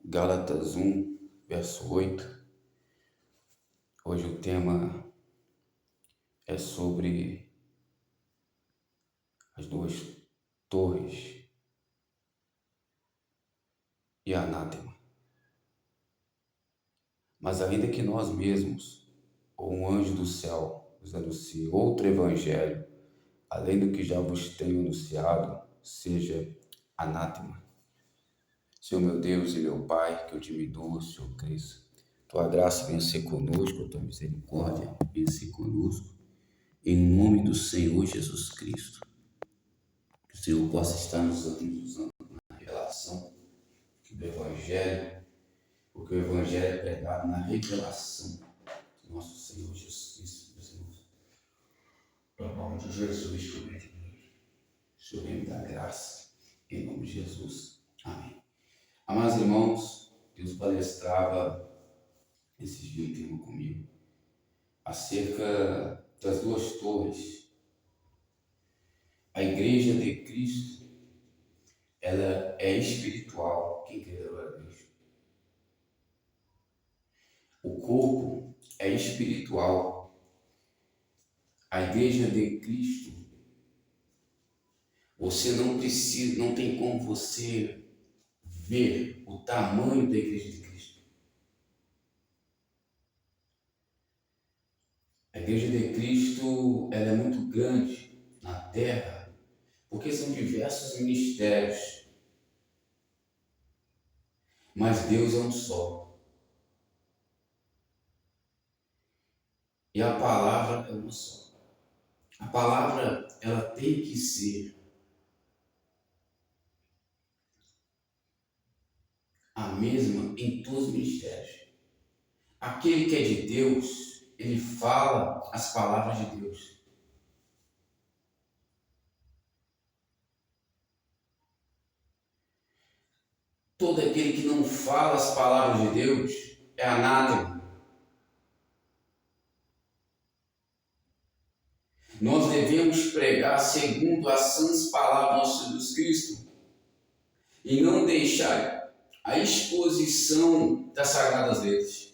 Gálatas 1, verso 8. Hoje o tema é sobre as duas torres e anátema. Mas ainda que nós mesmos, ou um anjo do céu, nos anuncie outro evangelho, além do que já vos tenho anunciado, seja anátema. Senhor meu Deus e meu Pai, que eu diminua, o Senhor cresça. Tua graça venha ser conosco, tua misericórdia venha ser conosco. Em nome do Senhor Jesus Cristo. Que o Senhor possa estar nos usando na revelação do Evangelho, porque o Evangelho é pregado na revelação do nosso Senhor Jesus Cristo, meus irmãos. Pelo nome de Jesus, que o Senhor me dá graça, em nome de Jesus. Amém. Amados irmãos, Deus palestrava esses dias comigo acerca das duas torres. A igreja de Cristo, ela é espiritual. Quem crê agora a Deus? O corpo é espiritual. A igreja de Cristo, você não precisa, não tem como você ver o tamanho da igreja de Cristo. A igreja de Cristo, ela é muito grande na terra, porque são diversos ministérios. Mas Deus é um só. E a palavra é uma só. A palavra, ela tem que ser a mesma em todos os ministérios. Aquele que é de Deus, ele fala as palavras de Deus. Todo aquele que não fala as palavras de Deus é anátema. Nós devemos pregar segundo as sãs palavras do nosso Jesus Cristo e não deixar a exposição das sagradas letras.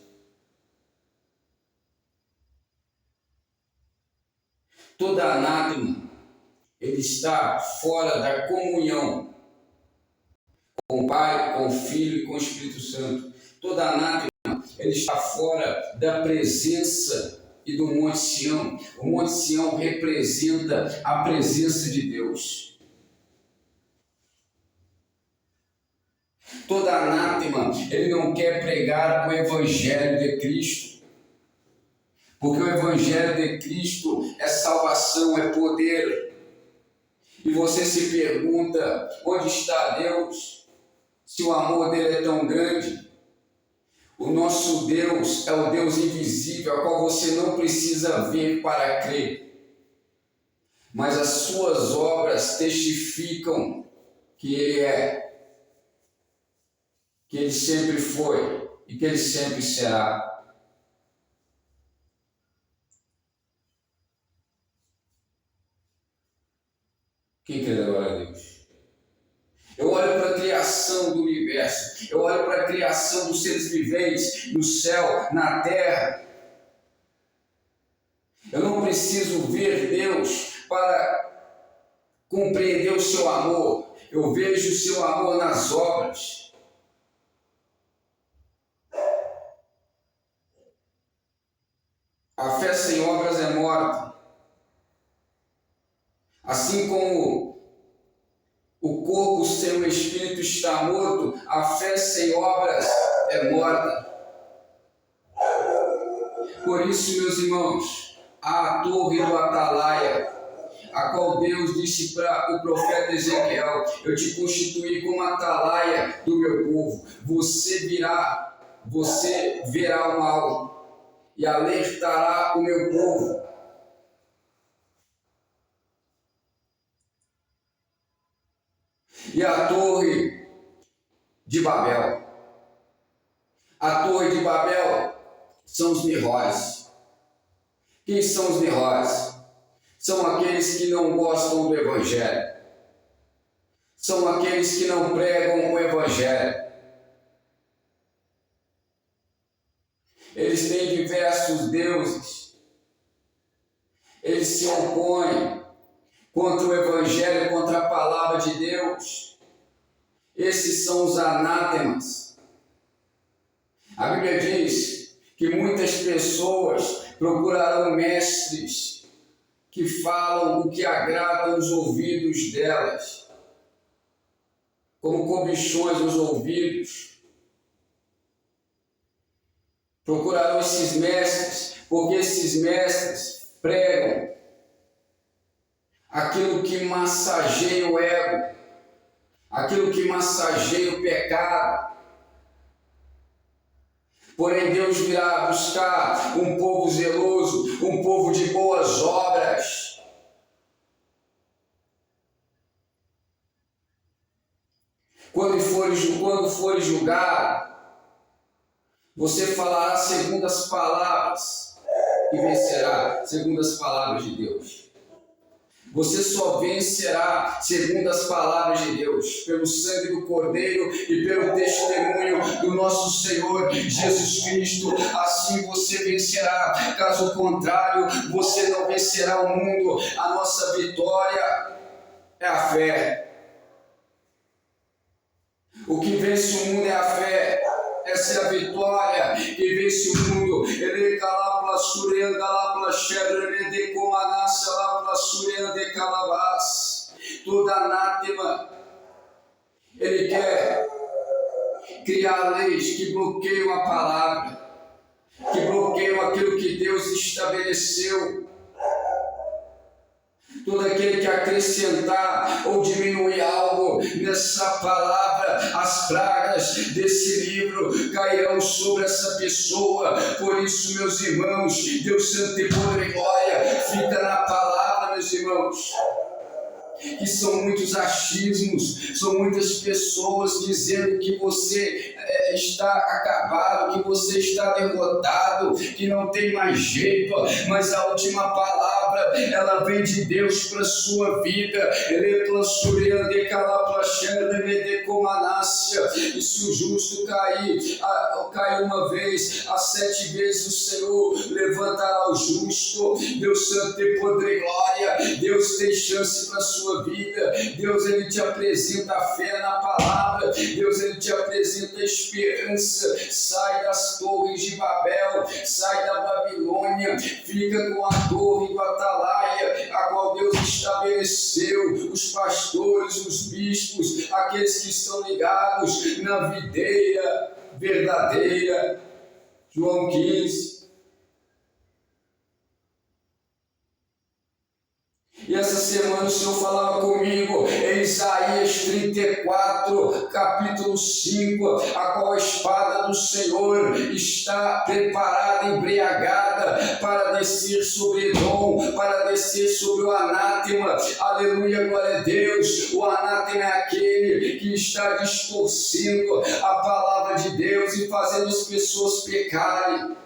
Todo anátema, ele está fora da comunhão com o Pai, com o Filho e com o Espírito Santo. Todo anátema, ele está fora da presença e do Monte Sião. O Monte Sião representa a presença de Deus. Todo anátema, ele não quer pregar o Evangelho de Cristo. Porque o Evangelho de Cristo é salvação, é poder. E você se pergunta, onde está Deus? Se o amor dele é tão grande. O nosso Deus é o Deus invisível, a qual você não precisa ver para crer. Mas as suas obras testificam que ele é, que ele sempre foi e que ele sempre será. Quem crê agora a Deus? Eu olho para a criação do universo, eu olho para a criação dos seres viventes, no céu, na terra. Eu não preciso ver Deus para compreender o seu amor. Eu vejo o seu amor nas obras. A fé sem obras é morta. Assim como o corpo sem o espírito está morto, a fé sem obras é morta. Por isso, meus irmãos, a torre do Atalaia, a qual Deus disse para o profeta Ezequiel: eu te constituí como Atalaia do meu povo. Você verá o mal e alertará o meu povo. E a torre de Babel. A torre de Babel são os mirróis. Quem são os mirróis? São aqueles que não gostam do Evangelho. São aqueles que não pregam o Evangelho. Eles têm diversos deuses. Eles se opõem contra o Evangelho, contra a palavra de Deus. Esses são os anátemas. A Bíblia diz que muitas pessoas procurarão mestres que falam o que agrada os ouvidos delas, como cobições nos ouvidos. Procurarão esses mestres, porque esses mestres pregam aquilo que massageia o ego, aquilo que massageia o pecado. Porém, Deus virá buscar um povo zeloso, um povo de boas obras. Quando for julgar, você falará segundo as palavras e vencerá segundo as palavras de Deus. Você só vencerá segundo as palavras de Deus, pelo sangue do Cordeiro e pelo testemunho do nosso Senhor Jesus Cristo. Assim você vencerá. Caso contrário, você não vencerá o mundo. A nossa vitória é a fé. O que vence o mundo é a fé. Essa é a vitória que vence o mundo. Ele calapla surenda lapla xerre de comanassa lapla surenda de calabás. Toda anátema, ele quer criar leis que bloqueiam a palavra, que bloqueiam aquilo que Deus estabeleceu. Todo aquele que acrescentar ou diminuir algo nessa palavra, as pragas desse livro cairão sobre essa pessoa. Por isso, meus irmãos, Deus Santo e Poder e Glória, fica na palavra, meus irmãos. Que são muitos achismos, são muitas pessoas dizendo que você está acabado, que você está derrotado, que não tem mais jeito, mas a última palavra, ela vem de Deus para a sua vida. E se o justo cair uma vez, a 7 vezes o Senhor levantará o justo. Deus Santo e Poder e Glória, Deus tem chance para a sua vida. Deus, ele te apresenta a fé na palavra. Deus, ele te apresenta a esperança. Sai das torres de Babel, sai da Babilônia, fica com a torre do Atalaia, a qual Deus estabeleceu, os pastores, os bispos, aqueles que estão ligados na videira verdadeira. João 15. E essa semana o Senhor falava comigo em Isaías 34, capítulo 5, a qual a espada do Senhor está preparada, embriagada, para descer sobre Edom, para descer sobre o anátema. Aleluia, glória a Deus. O anátema é aquele que está distorcendo a palavra de Deus e fazendo as pessoas pecarem,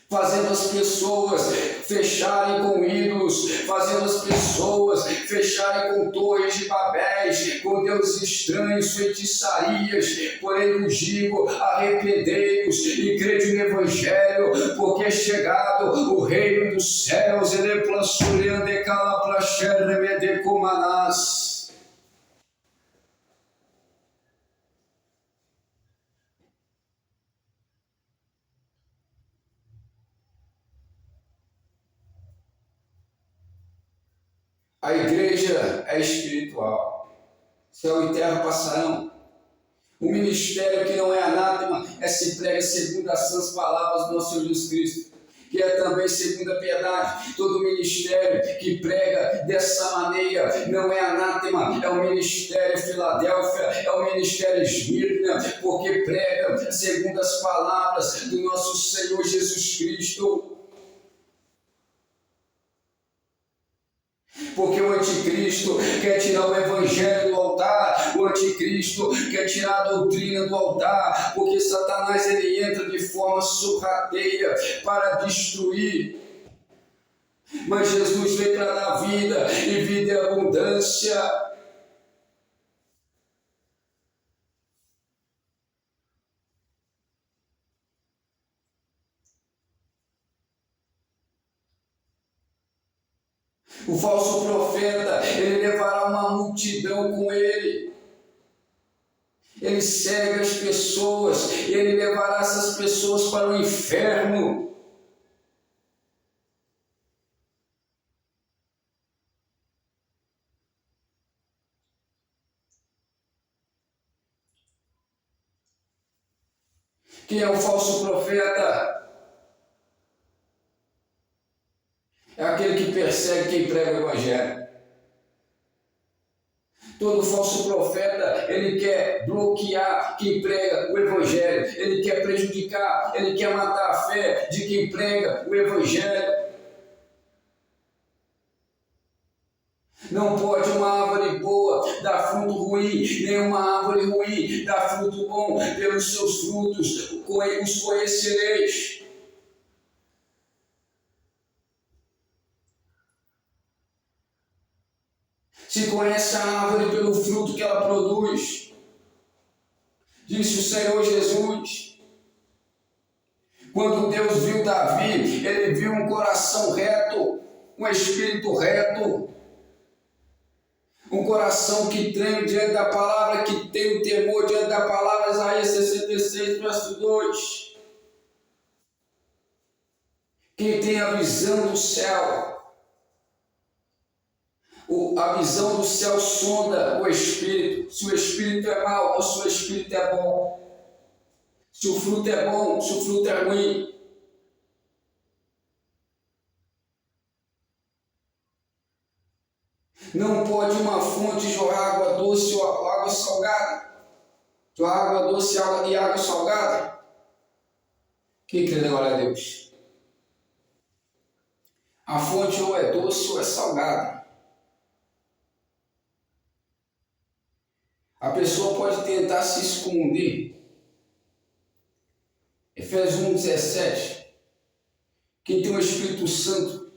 fazendo as pessoas fecharem com ídolos, fazendo as pessoas fecharem com torres de Babéis, com deuses estranhos, feitiçarias. Porém vos digo, arrependei-vos e crede no Evangelho, porque é chegado o reino dos céus. A igreja é espiritual. Céu e terra passarão. O ministério que não é anátema é se prega segundo as sãs palavras do nosso Senhor Jesus Cristo, que é também segundo a piedade. Todo ministério que prega dessa maneira não é anátema. É o ministério Filadélfia, é o ministério Esmirna, porque prega segundo as palavras do nosso Senhor Jesus Cristo. Porque o anticristo quer tirar o evangelho do altar, o anticristo quer tirar a doutrina do altar, porque Satanás ele entra de forma sorrateira para destruir. Mas Jesus veio para dar vida e vida em abundância. O falso profeta, ele levará uma multidão com ele. Ele segue as pessoas, ele levará essas pessoas para o inferno. Quem é o falso profeta? É aquele que persegue quem prega o evangelho. Todo falso profeta, ele quer bloquear quem prega o evangelho, ele quer prejudicar, ele quer matar a fé de quem prega o evangelho. Não pode uma árvore boa dar fruto ruim, nem uma árvore ruim dar fruto bom. Pelos seus frutos os conhecereis. Se conhece a árvore pelo fruto que ela produz, disse o Senhor Jesus. Quando Deus viu Davi, ele viu um coração reto, um espírito reto, um coração que treme diante da palavra, que tem o temor diante da palavra. Isaías 66, verso 2. Quem tem a visão do céu, a visão do céu sonda o espírito, se o espírito é mau ou se o espírito é bom, se o fruto é bom, se o fruto é ruim. Não pode uma fonte jorrar água doce ou água salgada, jorrar água doce e água salgada. Quem crê agora a Deus? A fonte ou é doce ou é salgada. A pessoa pode tentar se esconder. Efésios 1,17. Quem tem o Espírito Santo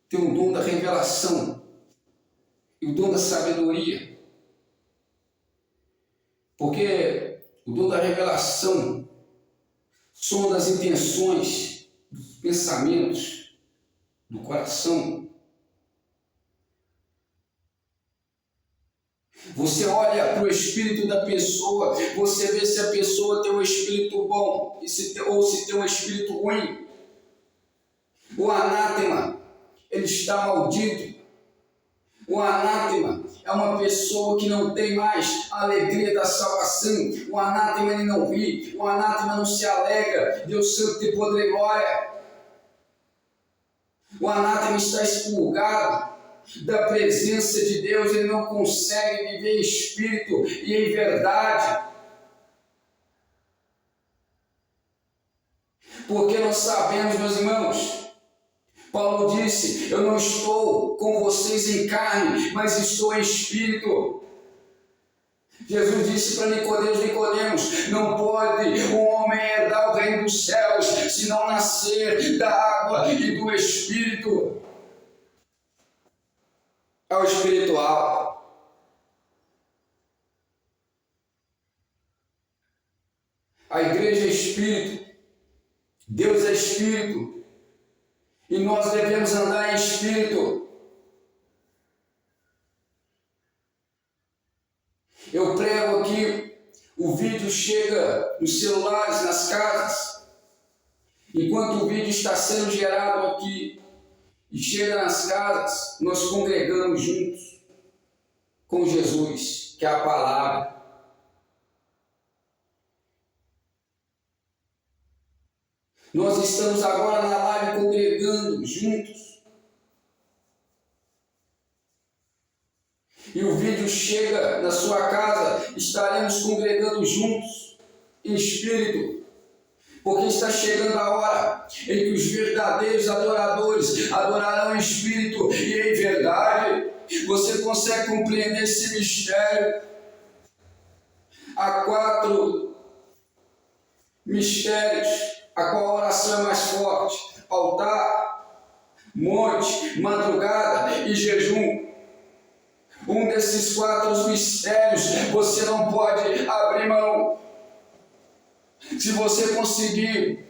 tem o dom da revelação e o dom da sabedoria. Porque o dom da revelação sonda as intenções, dos pensamentos, do coração. Você olha para o espírito da pessoa, você vê se a pessoa tem um espírito bom ou se tem um espírito ruim. O anátema, ele está maldito. O anátema é uma pessoa que não tem mais a alegria da salvação. O anátema, ele não ri. O anátema não se alegra. Deus Santo tem poder e glória. O anátema está expurgado da presença de Deus, ele não consegue viver em espírito e em verdade. Porque nós sabemos, meus irmãos, Paulo disse: eu não estou com vocês em carne, mas estou em espírito. Jesus disse para Nicodemos: não pode um homem herdar o reino dos céus se não nascer da água e do espírito. É o espiritual. A igreja é espírito, Deus é espírito, e nós devemos andar em espírito. Eu prego aqui, o vídeo chega nos celulares, nas casas. Enquanto o vídeo está sendo gerado aqui e chega nas casas, nós congregamos juntos com Jesus, que é a palavra. Nós estamos agora na live congregando juntos. E o vídeo chega na sua casa, estaremos congregando juntos, em espírito. Porque está chegando a hora em que os verdadeiros adoradores adorarão em espírito e em verdade. Você consegue compreender esse mistério? Há 4 mistérios, a qual a oração é mais forte: altar, monte, madrugada e jejum. Um desses 4 mistérios você não pode abrir mão. Se você conseguir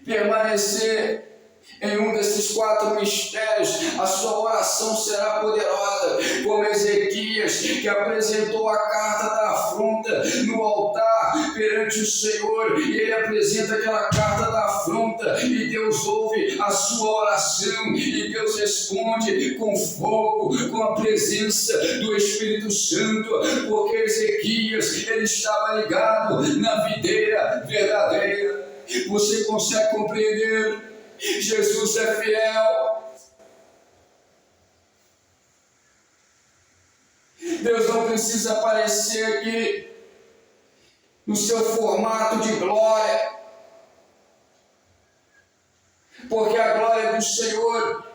permanecer em um desses 4 mistérios, a sua oração será poderosa, como Ezequias, que apresentou a carta da afronta no altar perante o Senhor, e ele apresenta aquela carta da afronta, e Deus ouve a sua oração, e Deus responde com fogo, com a presença do Espírito Santo, porque Ezequias, ele estava ligado na videira verdadeira. Você consegue compreender? Jesus é fiel. Deus não precisa aparecer aqui no seu formato de glória, porque a glória do Senhor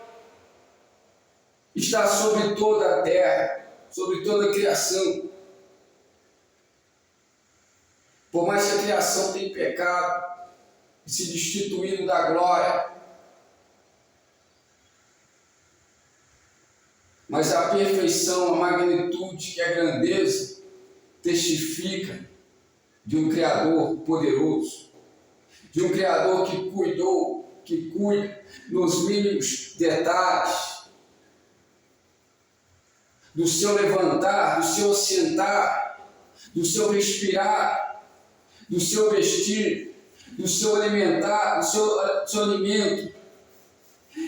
está sobre toda a terra, sobre toda a criação. Por mais que a criação tenha pecado e se destituído da glória, mas a perfeição, a magnitude, que a grandeza testifica de um Criador poderoso, de um Criador que cuida nos mínimos detalhes do seu levantar, do seu sentar, do seu respirar, do seu vestir, do seu alimentar, do seu alimento.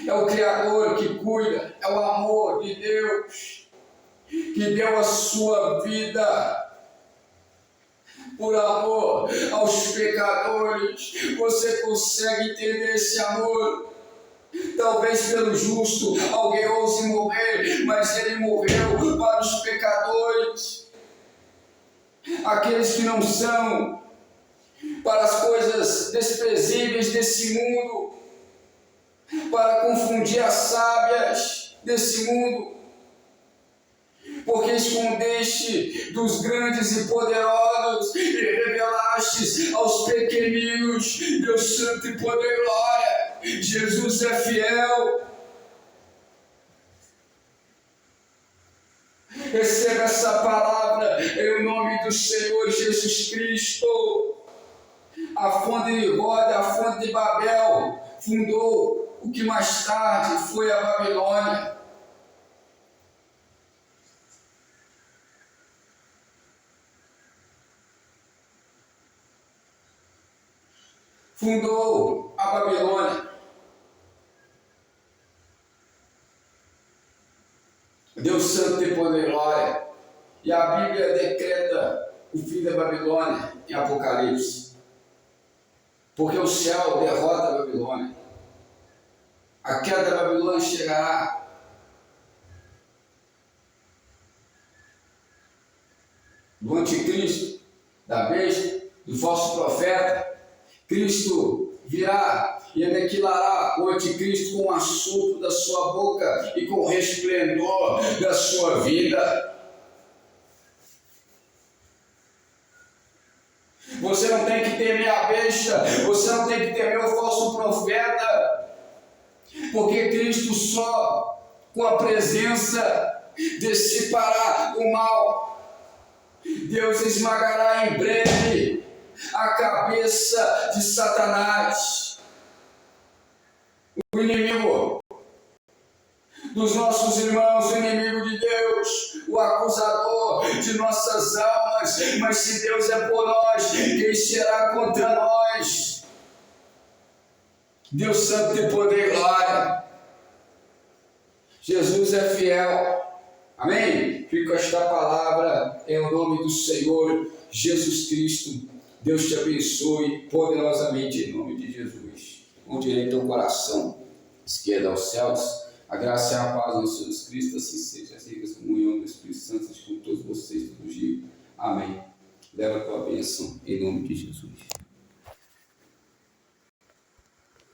É o Criador que cuida, é o amor de Deus, que deu a sua vida por amor aos pecadores. Você consegue entender esse amor? Talvez pelo justo alguém ouse morrer, mas ele morreu para os pecadores, aqueles que não são, para as coisas desprezíveis desse mundo, para confundir as sábias desse mundo, porque escondeste dos grandes e poderosos e revelastes aos pequeninos. Deus santo e poder e glória, Jesus é fiel. Receba essa palavra em nome do Senhor Jesus Cristo. A fonte de Roda, a fonte de Babel, fundou o que mais tarde foi a Babilônia. Fundou a Babilônia. Deus santo tem poder e glória. E a Bíblia decreta o fim da Babilônia em Apocalipse. Porque o céu derrota a Babilônia. A queda da Babilônia chegará. Do anticristo, da besta, do falso profeta. Cristo virá e aniquilará o anticristo com o assopro da sua boca e com o resplendor da sua vida. Você não tem que temer a besta, você não tem que temer o falso profeta, porque Cristo só com a presença dissipará o mal. Deus esmagará em breve a cabeça de Satanás, o inimigo dos nossos irmãos, o inimigo de Deus, o acusador de nossas almas. Mas se Deus é por nós, quem será contra nós? Deus santo de poder e glória. Jesus é fiel. Amém? Fica esta palavra em nome do Senhor Jesus Cristo. Deus te abençoe poderosamente em nome de Jesus. Com direito ao coração, esquerda aos céus, a graça e a paz do Senhor Jesus Cristo, assim seja. Assim que a comunhão do Espírito Santo seja com todos vocês todos os dias. Amém. Leva a tua bênção em nome de Jesus.